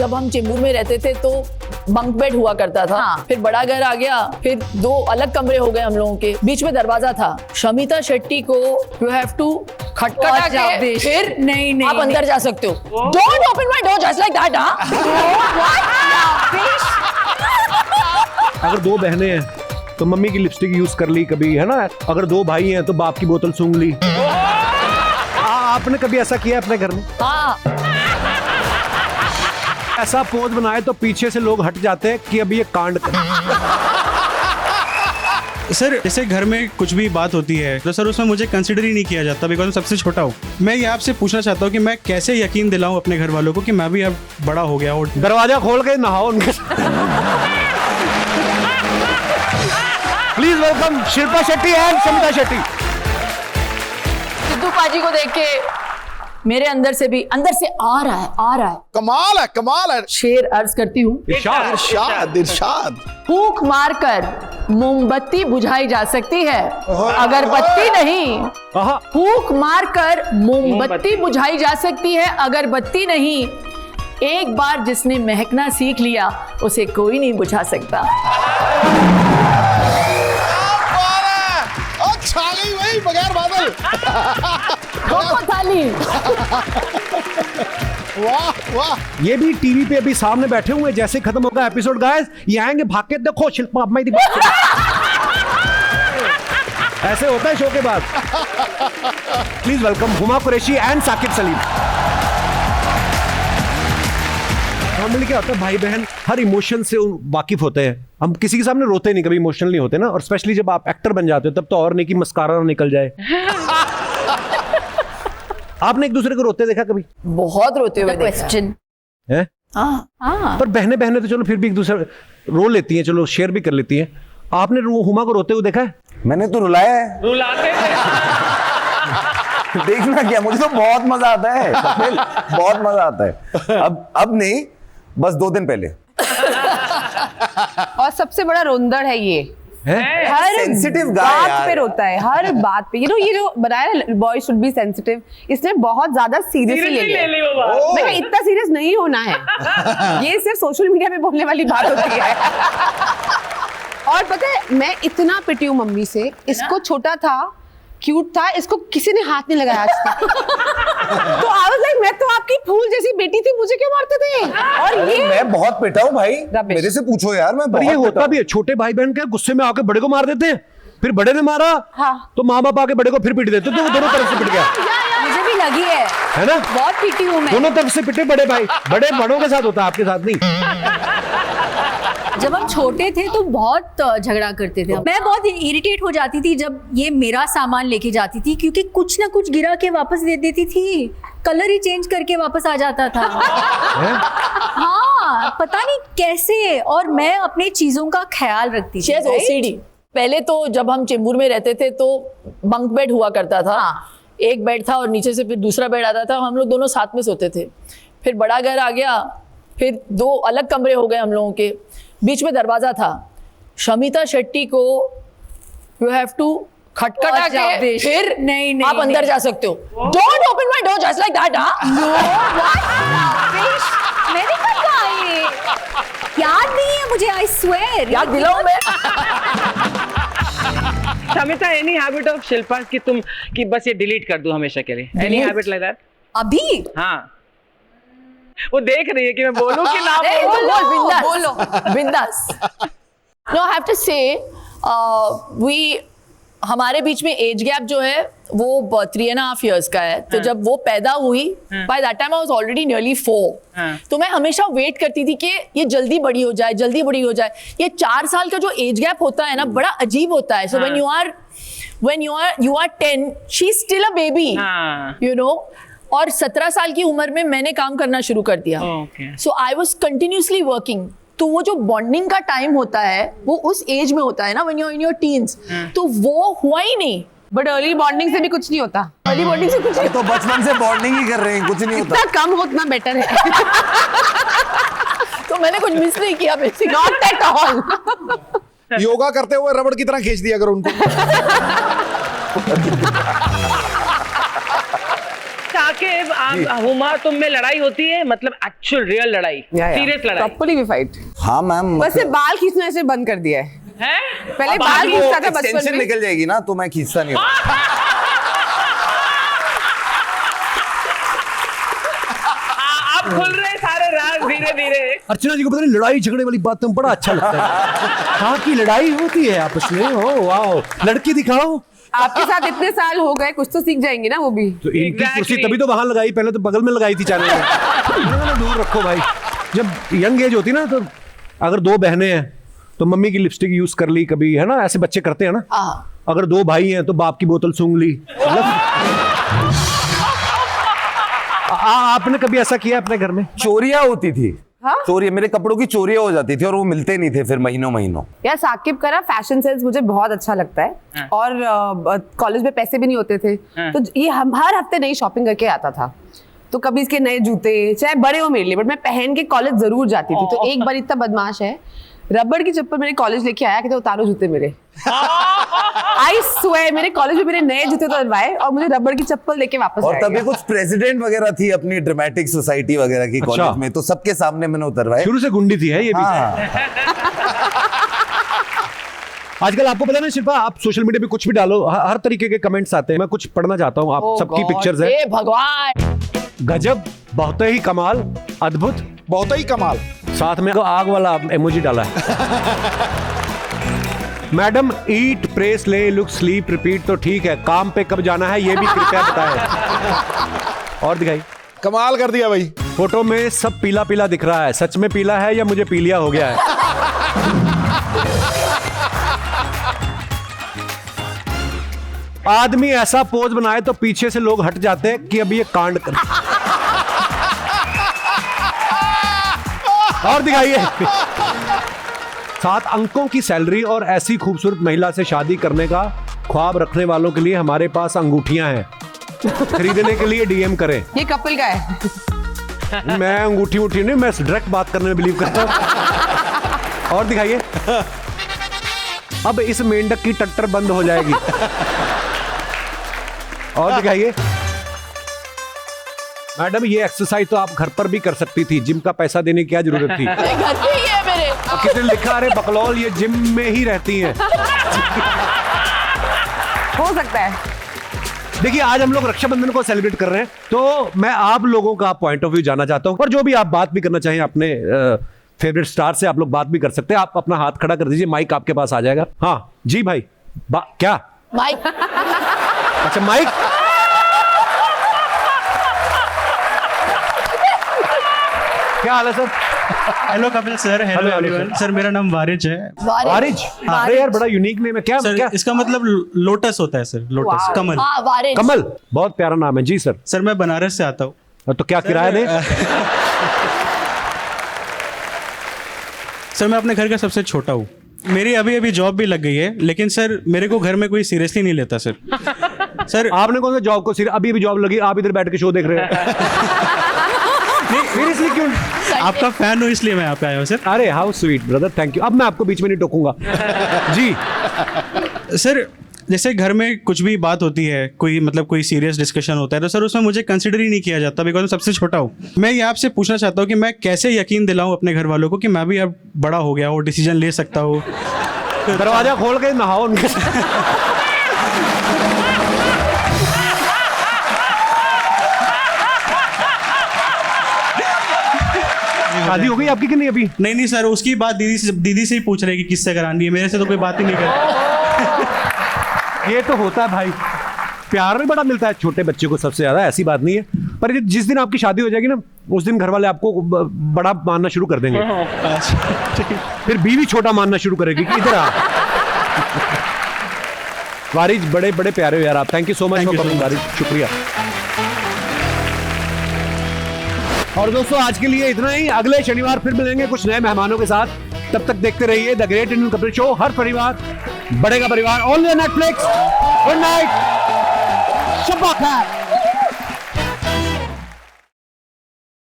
जब हम चेंबूर में रहते थे तो बंक बेड हुआ करता था। हाँ। फिर बड़ा घर आ गया, फिर 2 अलग कमरे हो गए हम लोगों के, बीच में दरवाजा था। शमिता शेट्टी को यू हैव टू खटखटा के फिर नहीं आप अंदर जा सकते हो। Don't open my door just like that. अगर 2 बहनें हैं तो मम्मी की लिपस्टिक यूज कर ली कभी, है ना। अगर 2 भाई हैं तो बाप की बोतल सूंघ ली। आपने कभी ऐसा किया अपने घर में? हाँ, ऐसा पोज बनाए तो पीछे से लोग हट जाते हैं कि अभी ये कांड कर। सर जैसे घर में कुछ भी बात होती है तो सर उसमें मुझे कंसिडर ही नहीं किया जाता, बिकॉज मैं सबसे छोटा हूँ। मैं ये आपसे पूछना चाहता हूँ कि मैं कैसे यकीन दिलाऊं अपने घर वालों को कि मैं भी अब बड़ा हो गया हूँ। दरवाजा खोल के नहाओ उनके। Please welcome Shilpa Shetty and Shamita Shetty. Sidhu paaji को देख के मेरे अंदर से आ रहा है। कमाल है। शेर अर्ज करती हूँ। इरशाद। फूंक मारकर मोमबत्ती बुझाई जा सकती है, अगरबत्ती नहीं। फूंक मारकर मोमबत्ती बुझाई जा सकती है, अगरबत्ती नहीं। एक बार जिसने महकना सीख लिया उसे कोई नहीं बुझा सकता। छाली वही बगैर बादल। थाली। वाह। ये भी टीवी पे अभी सामने बैठे हुए, जैसे खत्म होगा एपिसोड गाइस ये आएंगे भाग के, देखो शिल्पा अम्मा दी बात। ऐसे होता है शो के बाद। Please welcome Huma Qureshi and Saqib Saleem. Normally क्या होता है, भाई बहन हर इमोशन से वाकिफ होते हैं। हम किसी के सामने रोते नहीं, कभी इमोशनल नहीं होते ना। और स्पेशली जब आप एक्टर बन जाते हो तब तो और नहीं कि मस्कारा ना निकल जाए। आपने एक दूसरे को रोते देखा कभी? बहुत रोते हुए क्वेश्चन है। हाँ। पर बहनें तो चलो फिर भी एक दूसरे रो लेती हैं, चलो शेयर भी कर लेती हैं। आपने हुमा को रोते हुए देखा है? मैंने तो रुलाया है। रुलाते देखना क्या, मुझे तो बहुत मजा आता है। बहुत मजा आता है। अब नहीं, बस 2 दिन पहले। और सबसे बड़ा रोंदड़ है ये। हर सेंसिटिव बात पे रोता है, हर बात पे। ये जो बनाया ना बॉय शुड बी सेंसिटिव, इसने बहुत ज्यादा सीरियसली ले लिया। मैं कहा इतना सीरियस नहीं होना है। ये सिर्फ सोशल मीडिया पे बोलने वाली बात होती है। और पता है मैं इतना पिटी हूँ मम्मी से। इसको छोटा था, क्यूट था, इसको किसी ने हाथ नहीं लगाया आज तक। तो आई वाज लाइक मैं तो आपकी फूल जैसी बेटी थी, मुझे क्यों मारते थे? और ये मैं बहुत पिटा हूँ भाई, मेरे से पूछो यार। मैं पर ये बहुत होता भी है, छोटे भाई बहन के गुस्से में आके बड़े को मार देते हैं, फिर बड़े ने मारा तो माँ बाप आके बड़े को फिर पीट देते, तो वो दोनों तरफ से पिट गया। मुझे भी लगी है ना, बहुत पीटी हूँ मैं। दोनों तरफ से पिटे बड़े भाई। बड़ों के साथ होता है, आपके साथ नहीं। जब हम छोटे थे तो बहुत झगड़ा करते थे। मैं बहुत इरिटेट हो जाती थी जब ये मेरा सामान लेके जाती थी, क्योंकि कुछ ना कुछ गिरा के वापस दे देती थी, कलर ही चेंज करके वापस आ जाता था। हाँ, पता नहीं कैसे। और मैं अपने चीजों का ख्याल रखती थी। OCD। पहले तो जब हम चेंबूर में रहते थे तो बंक बेड हुआ करता था। एक बेड था और नीचे से फिर दूसरा बेड आता था, हम लोग दोनों साथ में सोते थे। फिर बड़ा घर आ गया, फिर 2 अलग कमरे हो गए हम लोगों के, बीच में दरवाजा था। शमिता शेट्टी को यू हैव टू खटखटा के फिर नहीं आप अंदर जा सकते हो। Don't open my door just like that. मैंने कब कहा ये? याद नहीं है मुझे, आई स्वेयर। याद दिलाऊं मैं? Shamita, any habit of Shilpa कि बस ये डिलीट कर दूं हमेशा के लिए? Any habit like that? अभी हाँ, वो देख रही है कि मैं बोलूं कि ना बोलो बिंदास। नो, आई हैव टू से हमारे बीच में एज गैप जो है वो 3.5 years का है। तो जब वो पैदा हुई, by that time I was already nearly 4। तो मैं हमेशा वेट करती थी कि ये जल्दी बड़ी हो जाए, जल्दी बड़ी हो जाए। ये 4 साल का जो एज गैप होता है ना, बड़ा अजीब होता है। सो when you are 10, she's still a baby, you know। और 17 साल की उम्र में मैंने काम करना शुरू कर दिया। सो आई वॉज कंटिन्यूसली वर्किंग। तो वो जो बॉन्डिंग का टाइम होता है वो उस एज में होता है ना, when you are in your teens. तो वो हुआ ही नहीं। बट अर्ली बॉन्डिंग से भी कुछ नहीं होता। अर्ली बॉन्डिंग से कुछ नहीं। तो बचपन से बॉन्डिंग ही कर रहे हैं, कुछ नहीं होता। जितना कम हो उतना बेटर है। तो मैंने कुछ मिस नहीं किया basically. Not at all. Yoga करते हुए रबड़ की तरह खींच दिया करो उनको। साकिब, आप हुमा तुम में लड़ाई होती है, मतलब एक्चुअल रियल लड़ाई, सीरियस लड़ाई? Properly we fight. हाँ मैम, वैसे बाल खींचना ऐसे बंद कर दिया है। हैं? पहले बाल खींचता था बचपन एक्सटेंशन में। निकल जाएगी ना तो मैं खींचता नहीं हूँ। आप खुल रहे सारे राज धीरे धीरे। अर्चना जी को पता नहीं लड़ाई झगड़े वाली बात तो बड़ा अच्छा लगता है। हाँ की लड़ाई होती है आपस में, ओ वाह, लड़की दिखाओ। आपके साथ इतने साल हो गए, कुछ तो सीख जाएंगे ना वो भी। तो इनकी Exactly. कुर्सी तभी तो वहां लगाई, पहले तो बगल में लगाई थी चैनल में। दूर रखो भाई। जब यंग एज होती ना तो अगर दो बहनें हैं तो मम्मी की लिपस्टिक यूज कर ली कभी, है ना, ऐसे बच्चे करते हैं ना। अगर दो भाई हैं तो बाप की बोतल सूंघ ली। आपने कभी ऐसा किया अपने घर में? चोरियां होती थी। हाँ? चोरी, मेरे कपड़ों की चोरियां हो जाती थी और वो मिलते नहीं थे फिर महीनों महीनों। यार साकिब का ना फैशन सेंस मुझे बहुत अच्छा लगता है। और कॉलेज में पैसे भी नहीं होते थे, तो ये हम हर हफ्ते नई शॉपिंग करके आता था। तो कभी इसके नए जूते, चाहे बड़े हो मेरे लिए, बट मैं पहन के कॉलेज जरूर जाती थी। तो एक बार इतना बदमाश है, रबड़ की चप्पल मेरे कॉलेज लेके आया, कहते उतारो जूते मेरे। आई स्वेयर, मेरे कॉलेज में मेरे नए जूते उतरवाए और मुझे रबड़ की चप्पल लेके वापस और आया। तभी कुछ प्रेसिडेंट वगैरह थी अपनी ड्रामेटिक सोसाइटी वगैरह की अच्छा। कॉलेज में, तो सबके सामने मैंने उतरवाए। शुरू से गुंडी थी है ये भी। हाँ। आजकल आपको पता है शिल्पा, आप सोशल मीडिया पे कुछ भी डालो, हर तरीके के कमेंट्स आते हैं। मैं कुछ पढ़ना चाहता हूँ, आप Oh सबकी God, पिक्चर्स है। हे भगवान। गजब, बहुत ही कमाल, अद्भुत, बहुत ही कमाल। साथ में आग वाला इमोजी डाला है। Madam eat, pray, slay, look, sleep, repeat तो ठीक है, काम पे कब जाना है ये भी कृपया बताएं। और दिखाई, कमाल कर दिया भाई। फोटो में सब पीला पीला दिख रहा है, सच में पीला है या मुझे पीलिया हो गया है? आदमी ऐसा पोज बनाए तो पीछे से लोग हट जाते हैं कि अभी ये कांड कर। और दिखाइए, 7 अंकों की सैलरी और ऐसी खूबसूरत महिला से शादी करने का ख्वाब रखने वालों के लिए हमारे पास अंगूठियां हैं, खरीदने के लिए डीएम करें। ये कपल का है। मैं अंगूठी उठी नहीं, मैं डायरेक्ट बात करने में बिलीव करता हूं। और दिखाइए, अब इस मेंढक की टट्टर बंद हो जाएगी। और दिखाइए, मैडम ये एक्सरसाइज तो आप घर पर भी कर सकती थी, जिम का पैसा देने की क्या जरूरत थी? ये घर पे ही है मेरे। और किसी ने लिखा, अरे बकलौल ये जिम में ही रहती हैं। हो सकता है। देखिए, आज हम लोग रक्षाबंधन को सेलिब्रेट कर रहे हैं, तो मैं आप लोगों का पॉइंट ऑफ व्यू जानना चाहता हूं। और जो भी आप बात भी करना चाहें अपने फेवरेट स्टार से, आप लोग बात भी कर सकते हैं। आप अपना हाथ खड़ा कर दीजिए, माइक आपके पास आ जाएगा। हाँ जी भाई, क्या? माइक। अच्छा माइक। क्या हाल है sir? Hello Kapil sir, hello hello, everyone. Sir मेरा नाम वारिज है। वारिज, अरे यार बड़ा यूनिक नेम है। क्या सर क्या? इसका मतलब लोटस होता है सर, लोटस, कमल। हाँ, वारिज। कमल, बहुत प्यारा नाम है जी सर। सर मैं बनारस से आता हूँ। तो क्या किराया दे? सर मैं अपने घर का सबसे छोटा हूँ। मेरी अभी अभी जॉब भी लग गई है, लेकिन सर मेरे को घर में कोई सीरियसली नहीं लेता सर। सर आपने कौन सा जॉब को अभी अभी जॉब लगी, आप इधर बैठ के शो देख रहे हो? सीरियसली क्यों? आपका फैन हूँ इसलिए मैं यहाँ पे आया हूँ सर। अरे how sweet brother, thank you. अब मैं आपको बीच में नहीं टोकूंगा जी। सर जैसे घर में कुछ भी बात होती है, कोई सीरियस डिस्कशन होता है, तो सर उसमें मुझे कंसिडर ही नहीं किया जाता, बिकॉज मैं सबसे छोटा हूँ। मैं ये आपसे पूछना चाहता हूँ कि मैं कैसे यकीन दिलाऊं अपने घर वालों को कि मैं भी अब बड़ा हो गया हूँ, डिसीजन ले सकता हूँ। दरवाजा खोल के नहाओ उनके। शादी हो गई आपकी कि नहीं अभी? नहीं सर, उसकी बात दीदी से ही पूछ रहे कि किससे करानी है, मेरे से तो कोई बात ही नहीं करता। ये तो होता है भाई, प्यार भी बड़ा मिलता है छोटे बच्चे को सबसे ज्यादा, ऐसी बात नहीं है। पर जिस दिन आपकी शादी हो जाएगी ना, उस दिन घर वाले आपको बड़ा मानना शुरू कर देंगे। फिर बीवी छोटा मानना शुरू करेगी कि इधर आ। वारिज, बड़े बड़े प्यारे हो यार आप। Thank you so much for coming Warij, शुक्रिया। और दोस्तों आज के लिए इतना ही। अगले शनिवार फिर मिलेंगे कुछ नए मेहमानों के साथ। तब तक देखते रहिए the great Indian Kapil show. हर परिवार बढ़ेगा परिवार, ओनली नेटफ्लिक्स। गुड नाइट, शब्बा खैर।